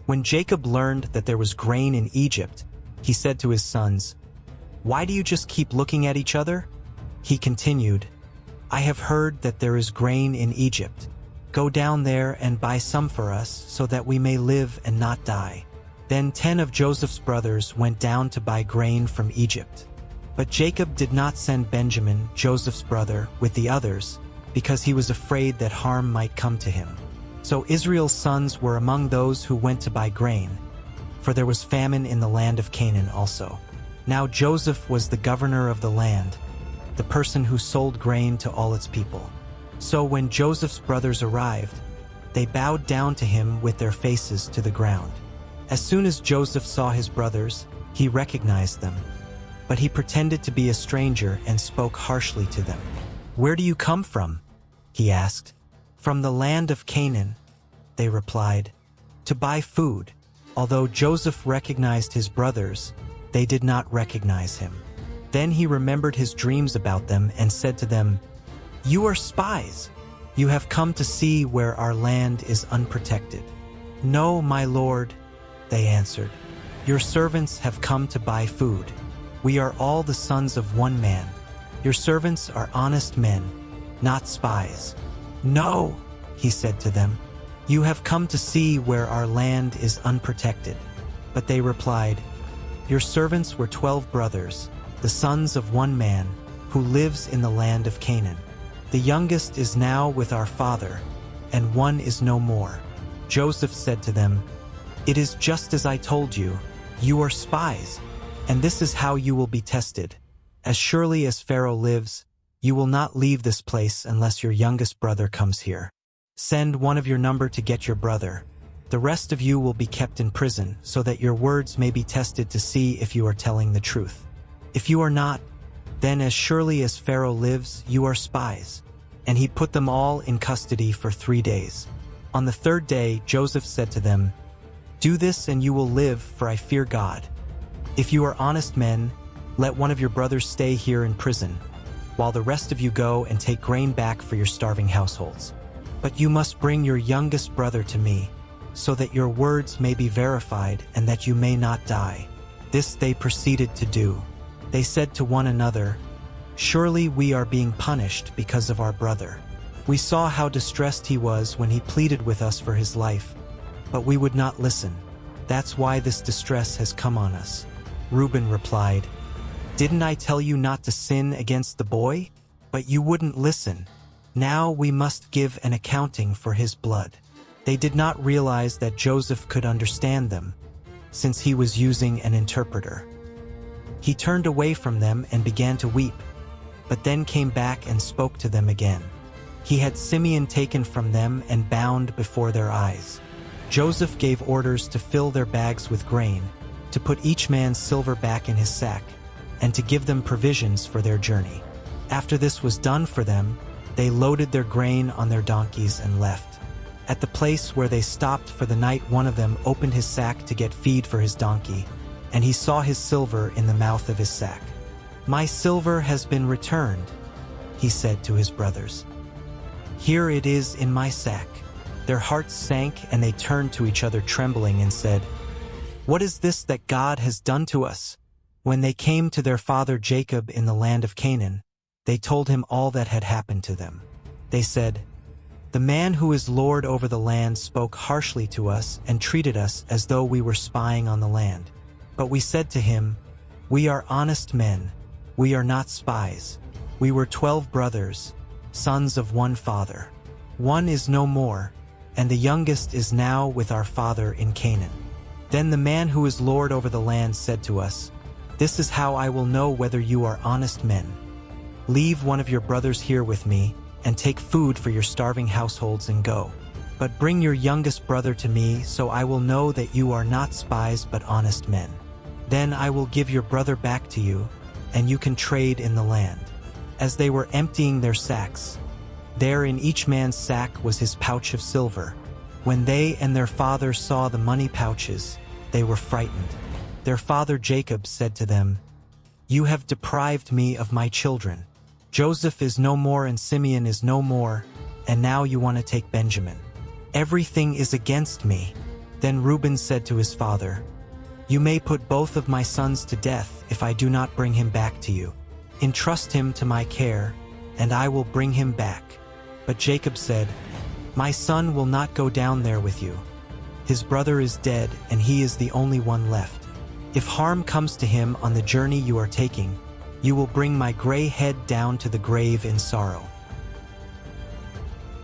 When Jacob learned that there was grain in Egypt, he said to his sons, "Why do you just keep looking at each other?" He continued, "I have heard that there is grain in Egypt. Go down there and buy some for us so that we may live and not die." Then 10 of Joseph's brothers went down to buy grain from Egypt. But Jacob did not send Benjamin, Joseph's brother, with the others, because he was afraid that harm might come to him. So Israel's sons were among those who went to buy grain, for there was famine in the land of Canaan also. Now Joseph was the governor of the land, the person who sold grain to all its people. So when Joseph's brothers arrived, they bowed down to him with their faces to the ground. As soon as Joseph saw his brothers, he recognized them, but he pretended to be a stranger and spoke harshly to them. "Where do you come from?" he asked. "From the land of Canaan," they replied, "to buy food." Although Joseph recognized his brothers, they did not recognize him. Then he remembered his dreams about them and said to them, "You are spies. You have come to see where our land is unprotected." "No, my lord," they answered. "Your servants have come to buy food. We are all the sons of one man. Your servants are honest men, not spies." "No," he said to them, "you have come to see where our land is unprotected." But they replied, "Your servants were 12 brothers, the sons of one man, who lives in the land of Canaan. The youngest is now with our father, and one is no more." Joseph said to them, "It is just as I told you. You are spies, and this is how you will be tested. As surely as Pharaoh lives, you will not leave this place unless your youngest brother comes here. Send one of your number to get your brother. The rest of you will be kept in prison, so that your words may be tested to see if you are telling the truth. If you are not, then as surely as Pharaoh lives, you are spies." And he put them all in custody for 3 days. On the 3rd day, Joseph said to them, "Do this and you will live, for I fear God. If you are honest men, let one of your brothers stay here in prison, while the rest of you go and take grain back for your starving households. But you must bring your youngest brother to me, so that your words may be verified and that you may not die." This they proceeded to do. They said to one another, "Surely we are being punished because of our brother. We saw how distressed he was when he pleaded with us for his life, but we would not listen. That's why this distress has come on us." Reuben replied, "Didn't I tell you not to sin against the boy? But you wouldn't listen. Now we must give an accounting for his blood." They did not realize that Joseph could understand them, since he was using an interpreter. He turned away from them and began to weep, but then came back and spoke to them again. He had Simeon taken from them and bound before their eyes. Joseph gave orders to fill their bags with grain, to put each man's silver back in his sack, and to give them provisions for their journey. After this was done for them, they loaded their grain on their donkeys and left. At the place where they stopped for the night, one of them opened his sack to get feed for his donkey, and he saw his silver in the mouth of his sack. "My silver has been returned," he said to his brothers. "Here it is in my sack." Their hearts sank and they turned to each other trembling and said, "What is this that God has done to us?" When they came to their father Jacob in the land of Canaan, they told him all that had happened to them. They said, "The man who is lord over the land spoke harshly to us and treated us as though we were spying on the land. But we said to him, 'We are honest men. We are not spies. We were 12 brothers, sons of one father. One is no more, and the youngest is now with our father in Canaan.' Then the man who is lord over the land said to us, 'This is how I will know whether you are honest men. Leave one of your brothers here with me, and take food for your starving households and go. But bring your youngest brother to me, so I will know that you are not spies but honest men. Then I will give your brother back to you, and you can trade in the land.' As they were emptying their sacks, there in each man's sack was his pouch of silver. When they and their father saw the money pouches, they were frightened. Their father Jacob said to them, 'You have deprived me of my children. Joseph is no more and Simeon is no more, and now you want to take Benjamin. Everything is against me.' Then Reuben said to his father, "You may put both of my sons to death if I do not bring him back to you. Entrust him to my care, and I will bring him back." But Jacob said, "My son will not go down there with you. His brother is dead, and he is the only one left. If harm comes to him on the journey you are taking, you will bring my gray head down to the grave in sorrow."